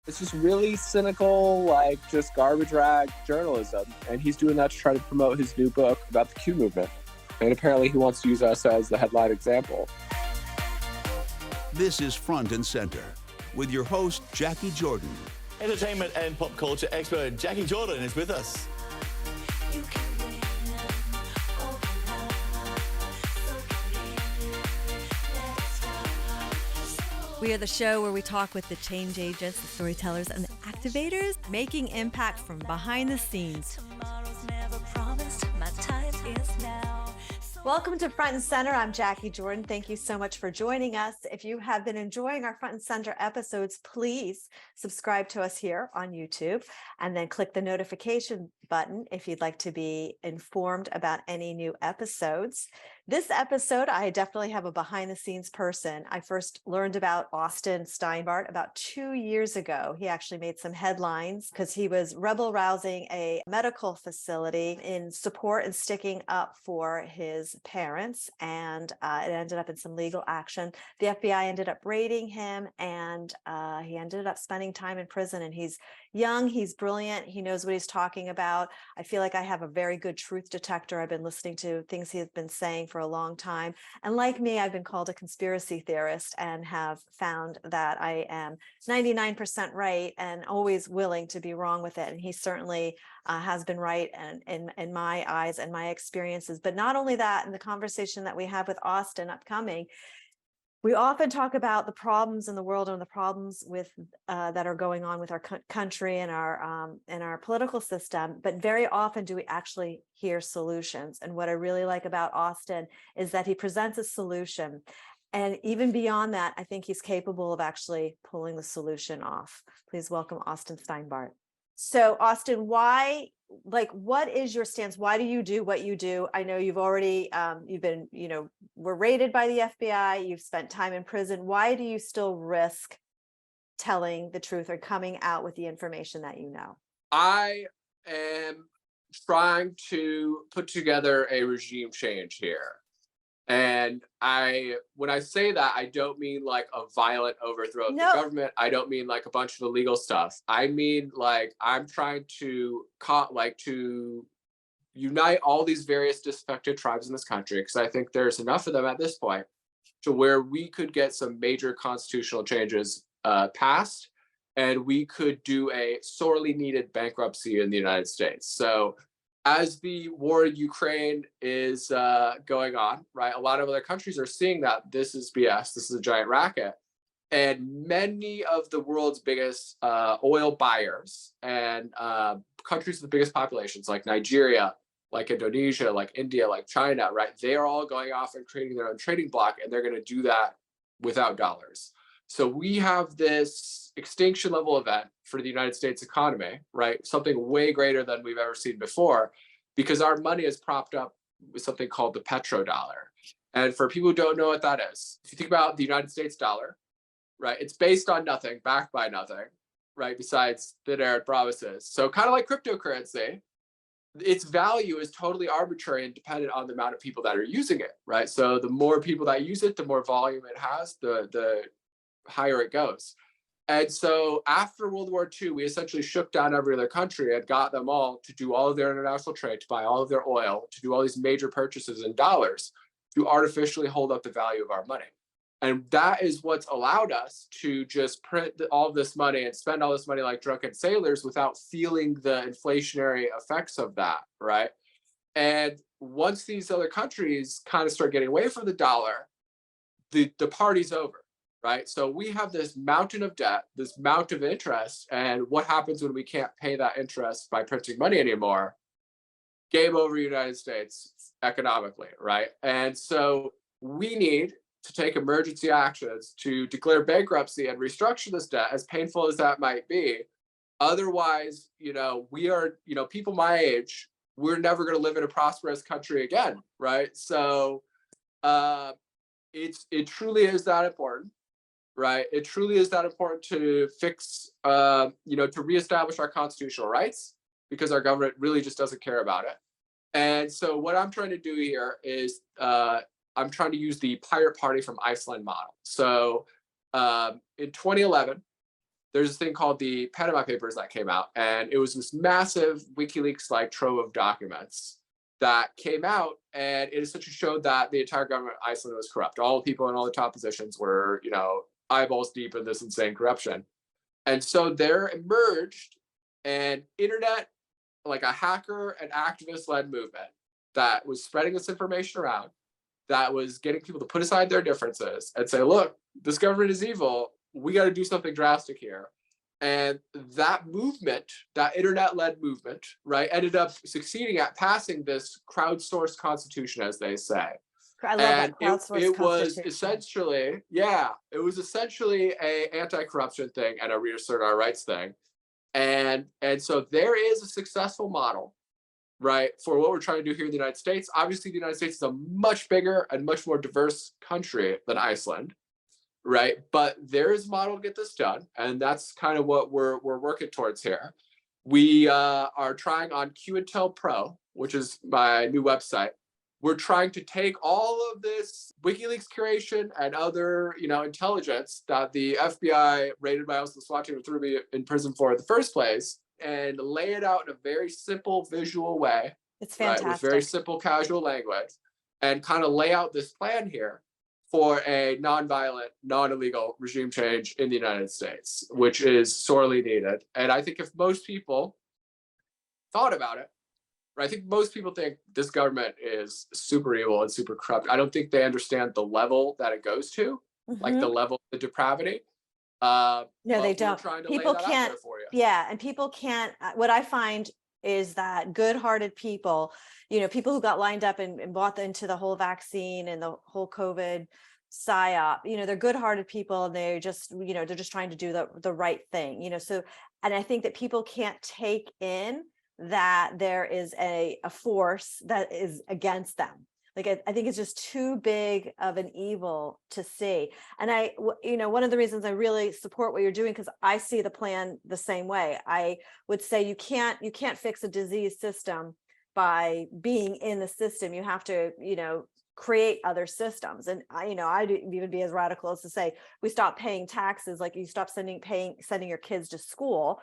It's just really cynical, like just garbage rag journalism. And he's doing that to try to promote his new book about the Q movement. And apparently he wants to use us as the headline example. This is Front and Center with your host, Jackie Jordan. Entertainment and pop culture expert Jackie Jordan is with us. We are the show where we talk with the change agents, the storytellers, and the activators, making impact from behind the scenes. Welcome to Front and Center. I'm Jackie Jordan. Thank you so much for joining us. If you have been enjoying our Front and Center episodes, please subscribe to us here on YouTube and then click the notification button if you'd like to be informed about any new episodes. This episode, I definitely have a behind the scenes person. I first learned about Austin Steinbart about 2 years ago. He actually made some headlines because he was rebel rousing a medical facility in support and sticking up for his parents. And it ended up in some legal action. The FBI ended up raiding him and he ended up spending time in prison. And he's young, he's brilliant, he knows what he's talking about. I feel like I have a very good truth detector. I've been listening to things he has been saying for a long time. And like me, I've been called a conspiracy theorist and have found that I am 99% right and always willing to be wrong with it. And he certainly has been right and in my eyes and my experiences. But not only that, in the conversation that we have with Austin upcoming, we often talk about the problems in the world and the problems with that are going on with our country and our political system, but very often do we actually hear solutions. And what I really like about Austin is that he presents a solution. And even beyond that, I think he's capable of actually pulling the solution off. Please welcome Austin Steinbart. So Austin, what is your stance? Why do you do what you do? I know you've already, you've been, were raided by the FBI. You've spent time in prison. Why do you still risk telling the truth or coming out with the information that you know? I am trying to put together a regime change here. And when I say that, I don't mean like a violent overthrow of the government. I don't mean like a bunch of illegal stuff. I mean, like, I'm trying to unite all these various disaffected tribes in this country, because I think there's enough of them at this point to where we could get some major constitutional changes passed, and we could do a sorely needed bankruptcy in the United States. So as the war in Ukraine is going on, right, a lot of other countries are seeing that this is BS, this is a giant racket. And many of the world's biggest oil buyers and countries with the biggest populations, like Nigeria, like Indonesia, like India, like China, right, they are all going off and creating their own trading bloc, and they're going to do that without dollars. So we have this extinction level event for the United States economy, right? Something way greater than we've ever seen before, because our money is propped up with something called the petrodollar. And for people who don't know what that is, if you think about the United States dollar, right, it's based on nothing, backed by nothing, right, besides thin air and promises. So kind of like cryptocurrency, its value is totally arbitrary and dependent on the amount of people that are using it, right? So the more people that use it, the more volume it has, the higher it goes. And so after World War II, we essentially shook down every other country and got them all to do all of their international trade, to buy all of their oil, to do all these major purchases in dollars, to artificially hold up the value of our money. And that is what's allowed us to just print all of this money and spend all this money like drunken sailors without feeling the inflationary effects of that, right? And once these other countries kind of start getting away from the dollar, the party's over. Right. So we have this mountain of debt, this mountain of interest. And what happens when we can't pay that interest by printing money anymore? Game over, United States economically. Right. And so we need to take emergency actions to declare bankruptcy and restructure this debt, as painful as that might be. Otherwise, we are, people my age, we're never going to live in a prosperous country again. Right. So it truly is that important. Right. It truly is that important to fix, to reestablish our constitutional rights, because our government really just doesn't care about it. And so what I'm trying to do here is I'm trying to use the Pirate Party from Iceland model. So in 2011, there's this thing called the Panama Papers that came out, and it was this massive WikiLeaks like trove of documents that came out, and it essentially showed that the entire government of Iceland was corrupt. All the people in all the top positions were, eyeballs deep in this insane corruption. And so there emerged an internet, like a hacker and activist led movement that was spreading this information around, that was getting people to put aside their differences and say, look, this government is evil. We got to do something drastic here. And that movement, that internet-led movement, right, ended up succeeding at passing this crowdsourced constitution, as they say. I love And that crowdsourced it was constitution. essentially a anti-corruption thing and a reassert our rights thing. And so there is a successful model, right, for what we're trying to do here in the United States. Obviously, the United States is a much bigger and much more diverse country than Iceland, right? But there is a model to get this done, and that's kind of what we're working towards here. We are trying on QIntel Pro, which is my new website. We're trying to take all of this WikiLeaks curation and other, intelligence that the FBI raided my house and SWAT team and threw me in prison for in the first place, and lay it out in a very simple visual way. It's fantastic. Right, with very simple, casual language, and kind of lay out this plan here for a non-violent, non-illegal regime change in the United States, which is sorely needed. And I think if most people thought about it, right, I think most people think this government is super evil and super corrupt. I don't think they understand the level that it goes to, like the level of the depravity. No, they don't. People can't. Yeah, and people can't. What I find is that good-hearted people, people who got lined up and bought into the whole vaccine and the whole COVID psyop, they're good-hearted people, and they're just, they're just trying to do the right thing, So, and I think that people can't take in that there is a force that is against them. Like, I think it's just too big of an evil to see. And one of the reasons I really support what you're doing, because I see the plan the same way. I would say you can't fix a disease system by being in the system. You have to, create other systems. And I'd even be as radical as to say, we stop paying taxes, like you stop sending your kids to school.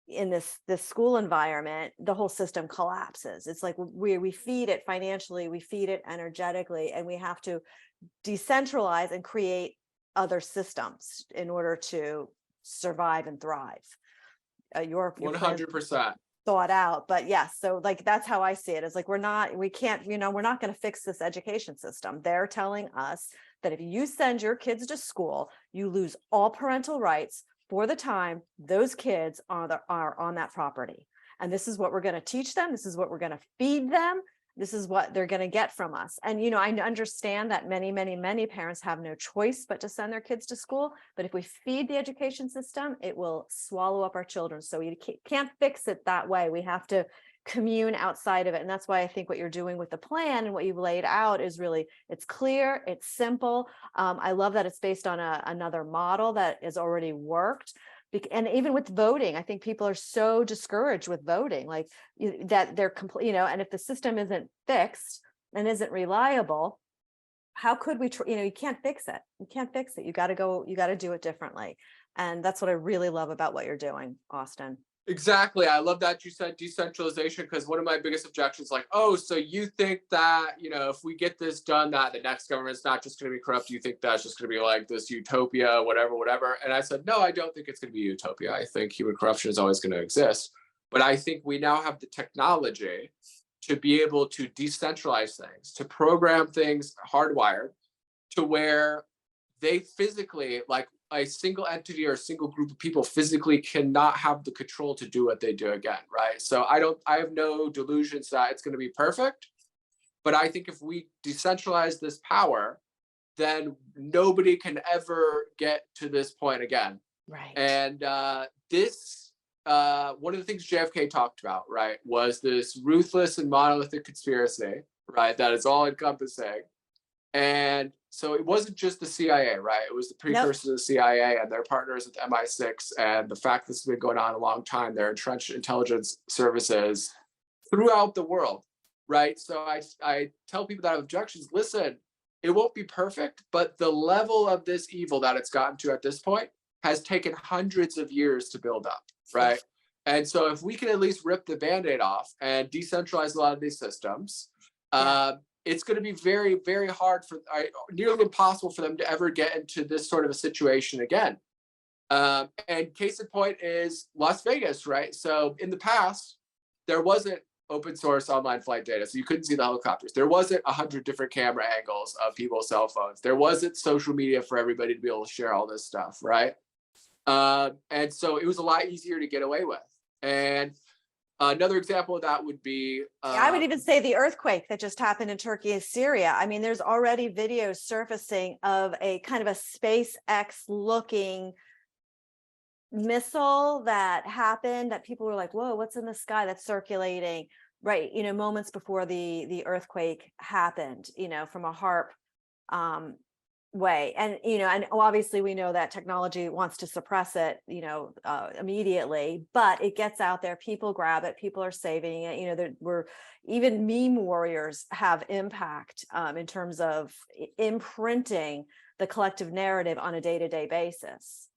In this school environment, the whole system collapses. It's like we feed it financially, we feed it energetically, and we have to decentralize and create other systems in order to survive and thrive. Your 100% thought out, but yes, so like that's how I see it. It's like we're not going to fix this education system. They're telling us that if you send your kids to school, you lose all parental rights for the time those kids are on that property. And this is what we're going to teach them. This is what we're going to feed them. This is what they're going to get from us. And, I understand that many, many, many parents have no choice but to send their kids to school. But if we feed the education system, it will swallow up our children. So we can't fix it that way. We have to commune outside of it. And that's why I think what you're doing with the plan and what you've laid out is really, it's clear, it's simple. I love that it's based on another model that has already worked. And even with voting, I think people are so discouraged with voting, like that they're complete, and if the system isn't fixed and isn't reliable, how could we, you can't fix it. You can't fix it. You got to do it differently. And that's what I really love about what you're doing, Austin. Exactly. I love that you said decentralization, because one of my biggest objections, like, oh, so you think that, if we get this done, that the next government's not just going to be corrupt. You think that's just going to be like this utopia, whatever. And I said, no, I don't think it's going to be utopia. I think human corruption is always going to exist. But I think we now have the technology to be able to decentralize things, to program things hardwired to where they physically, like, a single entity or a single group of people physically cannot have the control to do what they do again, right? So I have no delusions that it's going to be perfect, but I think if we decentralize this power, then nobody can ever get to this point again. Right. And one of the things JFK talked about, right, was this ruthless and monolithic conspiracy, right, that is all encompassing. And so it wasn't just the CIA, right? It was the precursor to the CIA and their partners at MI6. And the fact this has been going on a long time, their entrenched intelligence services throughout the world, right? So I tell people that have objections, listen, it won't be perfect, but the level of this evil that it's gotten to at this point has taken hundreds of years to build up, right? And so if we can at least rip the Band-Aid off and decentralize a lot of these systems, it's going to be very, very hard for, nearly impossible for them to ever get into this sort of a situation again. And case in point is Las Vegas, right? So in the past, there wasn't open source online flight data, so you couldn't see the helicopters. There wasn't 100 different camera angles of people's cell phones. There wasn't social media for everybody to be able to share all this stuff, right? And so it was a lot easier to get away with. And another example of that would be I would even say the earthquake that just happened in Turkey and Syria. I mean, there's already videos surfacing of a kind of a SpaceX looking missile that happened that people were like, whoa, what's in the sky that's circulating, right? Moments before the earthquake happened, from a HAARP way. And, and obviously we know that technology wants to suppress it, immediately, but it gets out there, people grab it, people are saving it. Even meme warriors have impact in terms of imprinting the collective narrative on a day-to-day basis.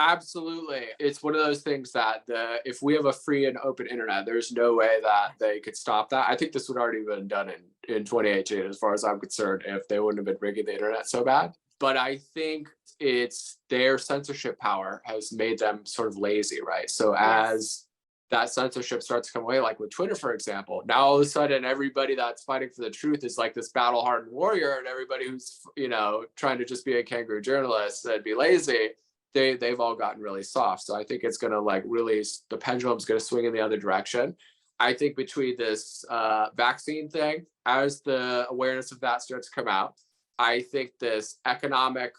Absolutely. It's one of those things that if we have a free and open internet, there's no way that they could stop that. I think this would already been done in 2018, as far as I'm concerned, if they wouldn't have been rigging the internet so bad. But I think it's their censorship power has made them sort of lazy, right? So as that censorship starts to come away, like with Twitter, for example, now all of a sudden everybody that's fighting for the truth is like this battle-hardened warrior, and everybody who's, trying to just be a kangaroo journalist and be lazy, they've all gotten really soft. So I think it's going to the pendulum's going to swing in the other direction. I think between this vaccine thing, as the awareness of that starts to come out, I think this economic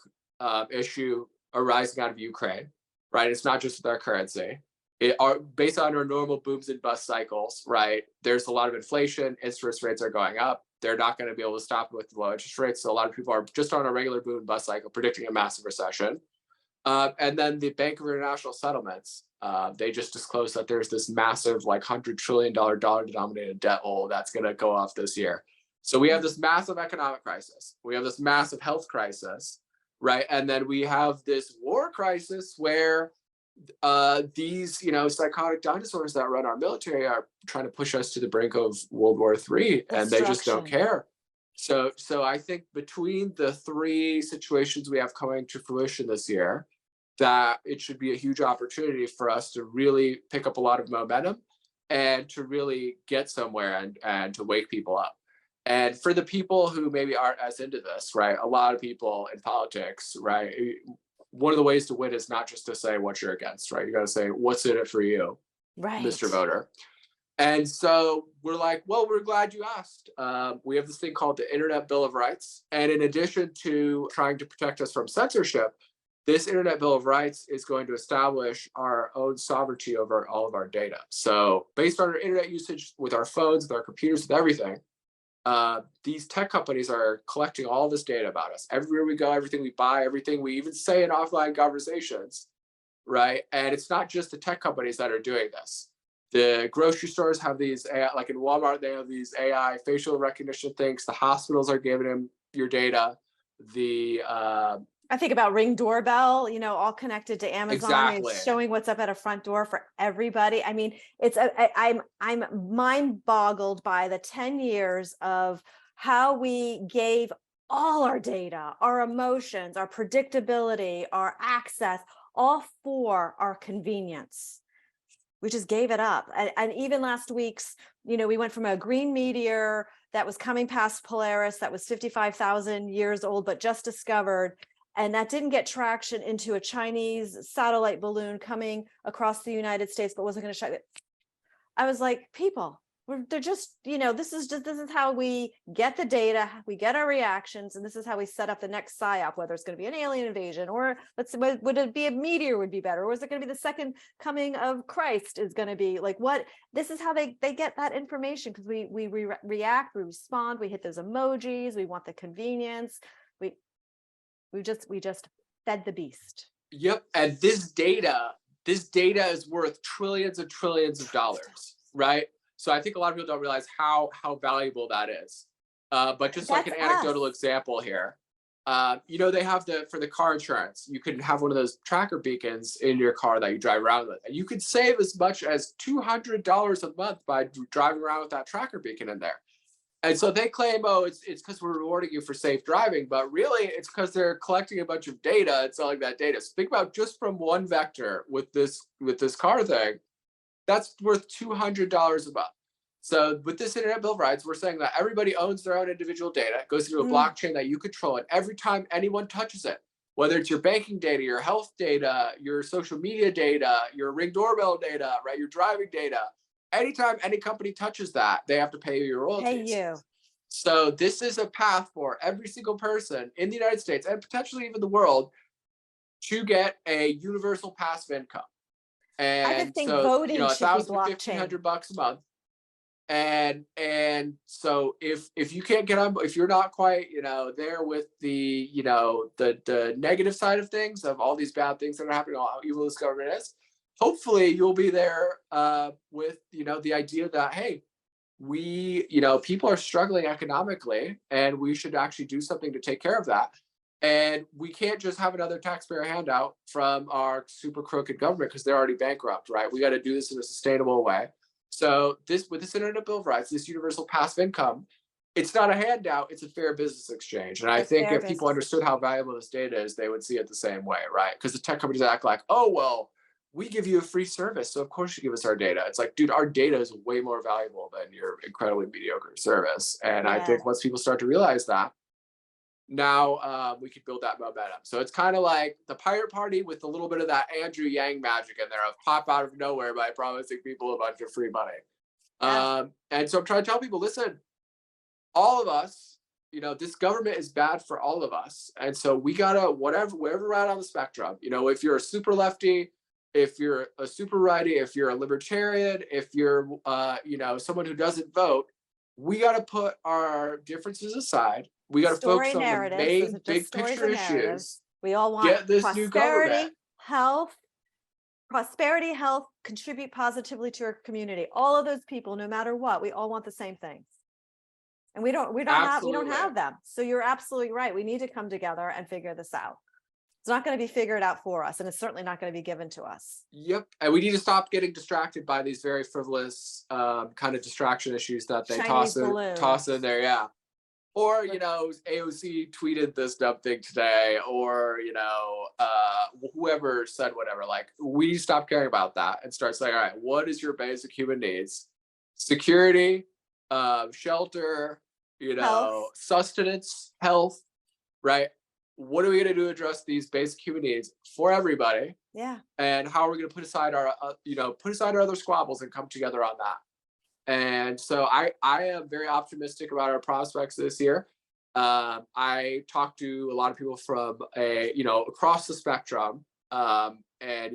issue arising out of Ukraine, right? It's not just with our currency. Based on our normal booms and bust cycles, right? There's a lot of inflation, interest rates are going up. They're not going to be able to stop it with low interest rates. So a lot of people are just on a regular boom and bust cycle, predicting a massive recession. And then the Bank of International Settlements, they just disclosed that there's this massive, $100 trillion dollar-denominated debt hole that's going to go off this year. So we have this massive economic crisis. We have this massive health crisis, right? And then we have this war crisis where these, psychotic dinosaurs that run our military are trying to push us to the brink of World War III, and they just don't care. So I think between the three situations we have coming to fruition this year, that it should be a huge opportunity for us to really pick up a lot of momentum and to really get somewhere and to wake people up. And for the people who maybe aren't as into this, right? A lot of people in politics, right? One of the ways to win is not just to say what you're against, right? You got to say, what's in it for you, right, Mr. Voter? And so we're like, well, we're glad you asked. We have this thing called the Internet Bill of Rights. And in addition to trying to protect us from censorship, this Internet Bill of Rights is going to establish our own sovereignty over all of our data. So based on our internet usage with our phones, with our computers, with everything, these tech companies are collecting all this data about us. Everywhere we go, everything we buy, everything we even say in offline conversations, right? And it's not just the tech companies that are doing this. The grocery stores have these, like in Walmart, they have these AI facial recognition things. The hospitals are giving them your data. I think about Ring doorbell, all connected to Amazon. Exactly. It's showing what's up at a front door for everybody. I mean, I'm mind boggled by the 10 years of how we gave all our data, our emotions, our predictability, our access, all for our convenience. We just gave it up. And even last week's, we went from a green meteor that was coming past Polaris that was 55,000 years old, but just discovered. And that didn't get traction into a Chinese satellite balloon coming across the United States, but wasn't going to show it. I was like, people, they're just, this is how we get the data, we get our reactions, and this is how we set up the next PSYOP, whether it's going to be an alien invasion, or would it be a meteor would be better, or is it going to be the second coming of Christ is going to be like what? This is how they get that information, because we react, we respond, we hit those emojis, we want the convenience, we just fed the beast. Yep. And this data is worth trillions and trillions of dollars, right? So I think a lot of people don't realize how valuable that is. But just like an anecdotal example here, They have for the car insurance, you can have one of those tracker beacons in your car that you drive around with. And you could save as much as $200 a month by driving around with that tracker beacon in there. And so they claim, oh, it's because we're rewarding you for safe driving, but really it's because they're collecting a bunch of data and selling that data. So think about just from one vector with this car thing, that's worth $200 a month. So with this Internet Bill of Rights, we're saying that everybody owns their own individual data. It goes into a blockchain that you control, and every time anyone touches it, whether it's your banking data, your health data, your social media data, your Ring doorbell data, right, your driving data, anytime any company touches that, they have to pay you your royalties. Hey, you. So this is a path for every single person in the United States and potentially even the world to get a universal passive income. And I just think so, voting should be $1,000 to blockchain. $1,500 a month. And so if you can't get on, if you're not quite, there with the, the negative side of things, of all these bad things that are happening, how evil this government is, hopefully you'll be there with, the idea that, hey, we, people are struggling economically and we should actually do something to take care of that. And we can't just have another taxpayer handout from our super crooked government because they're already bankrupt, right? We got to do this in a sustainable way. So with this Internet Bill of Rights, this universal passive income, it's not a handout, it's a fair business exchange. And I think if people understood how valuable this data is, they would see it the same way, right? Because the tech companies act like, oh, well, we give you a free service, so of course you give us our data. It's like, dude, our data is way more valuable than your incredibly mediocre service. And I think once people start to realize that, now we can build that momentum. So it's kind of like the Pirate Party with a little bit of that Andrew Yang magic in there of pop out of nowhere by promising people a bunch of free money. And so I'm trying to tell people, listen, all of us, this government is bad for all of us. And so we gotta, wherever we're at on the spectrum, if you're a super lefty, if you're a super righty, if you're a libertarian, if you're, someone who doesn't vote, we got to put our differences aside. We got to focus on the main big picture issues. We all want get this new government. Prosperity, health, contribute positively to our community. All of those people, no matter what, we all want the same things. And we don't have them. So you're absolutely right. We need to come together and figure this out. It's not going to be figured out for us, and it's certainly not going to be given to us. Yep. And we need to stop getting distracted by these very frivolous kind of distraction issues that they toss in there. Yeah. Or, AOC tweeted this dumb thing today, or, whoever said whatever. Like, we stop caring about that and start saying, all right, what is your basic human needs? Security, shelter, health. Sustenance, health, right? What are we going to do to address these basic human needs for everybody? Yeah. And how are we going to put aside our other squabbles and come together on that? And so I am very optimistic about our prospects this year. I talked to a lot of people from across the spectrum. And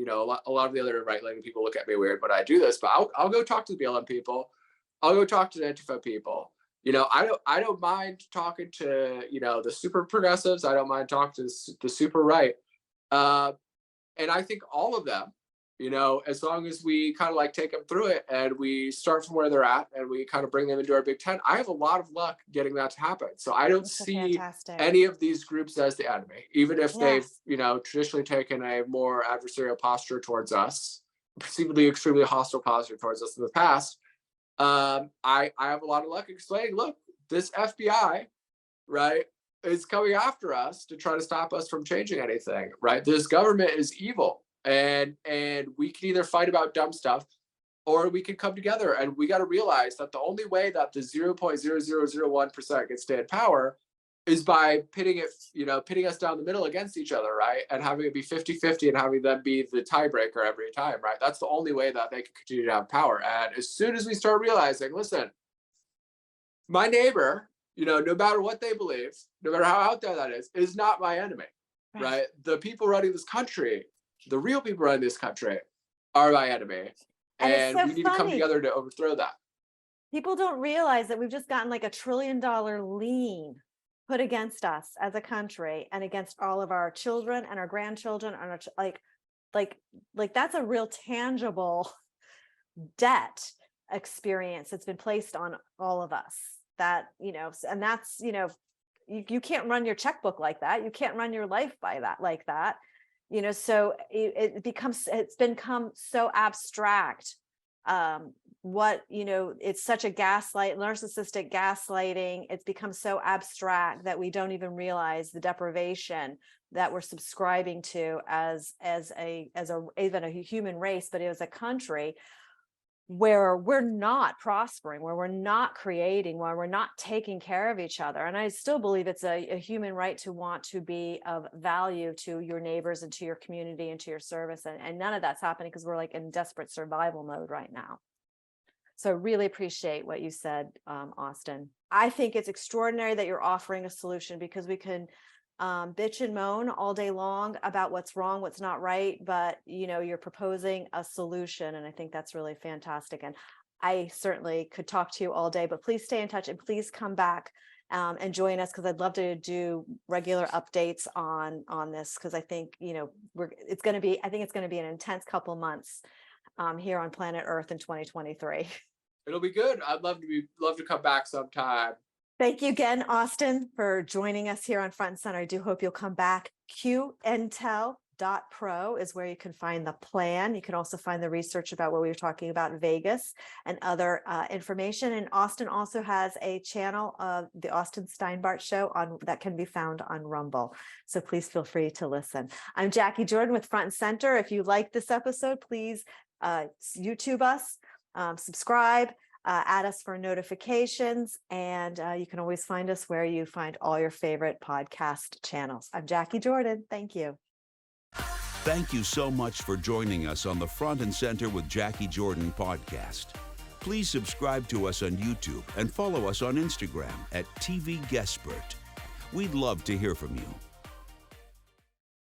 a lot of the other right-leaning people look at me weird when I do this, but I'll go talk to the BLM people. I'll go talk to the Antifa people. I don't mind talking to, the super progressives. I don't mind talking to the super right. And I think all of them, as long as we kind of like take them through it and we start from where they're at and we kind of bring them into our Big Tent, I have a lot of luck getting that to happen. So I don't see any of these groups as the enemy, even if they've, traditionally taken a more adversarial posture towards us, perceivably extremely hostile posture towards us in the past. I have a lot of luck explaining, look, this FBI, right, is coming after us to try to stop us from changing anything, right? This government is evil, and we can either fight about dumb stuff or we can come together, and we got to realize that the only way that the 0.0001% can stay in power is by pitting us down the middle against each other, right? And having it be 50-50 and having them be the tiebreaker every time, right? That's the only way that they can continue to have power. And as soon as we start realizing, listen, my neighbor, no matter what they believe, no matter how out there that is not my enemy, right? The people running this country, the real people running this country are my enemy. And we need to come together to overthrow that. People don't realize that we've just gotten like $1 trillion lien put against us as a country and against all of our children and our grandchildren and like that's a real tangible debt experience that's been placed on all of us, that and that's you can't run your checkbook like that. You can't run your life by that, like that. So it's become so abstract. It's such a narcissistic gaslighting. It's become so abstract that we don't even realize the deprivation that we're subscribing to as even a human race, but as a country, where we're not prospering, where we're not creating, where we're not taking care of each other. And I still believe it's a human right to want to be of value to your neighbors and to your community and to your service. And none of that's happening because we're like in desperate survival mode right now. So really appreciate what you said, Austin. I think it's extraordinary that you're offering a solution, because we can bitch and moan all day long about what's wrong, what's not right, but you're proposing a solution, and I think that's really fantastic. And I certainly could talk to you all day, but please stay in touch and please come back and join us, because I'd love to do regular updates on this, because I think it's going to be an intense couple months here on planet Earth in 2023. It'll be good. I'd love to come back sometime. Thank you again, Austin, for joining us here on Front and Center. I do hope you'll come back. QIntel.pro is where you can find the plan. You can also find the research about what we were talking about in Vegas and other information. And Austin also has a channel of the Austin Steinbart Show that can be found on Rumble. So please feel free to listen. I'm Jackie Jordan with Front and Center. If you like this episode, please YouTube us, subscribe. Add us for notifications, and you can always find us where you find all your favorite podcast channels. I'm Jackie Jordan. Thank you. Thank you so much for joining us on the Front and Center with Jackie Jordan podcast. Please subscribe to us on YouTube and follow us on Instagram at TV Guestpert. We'd love to hear from you.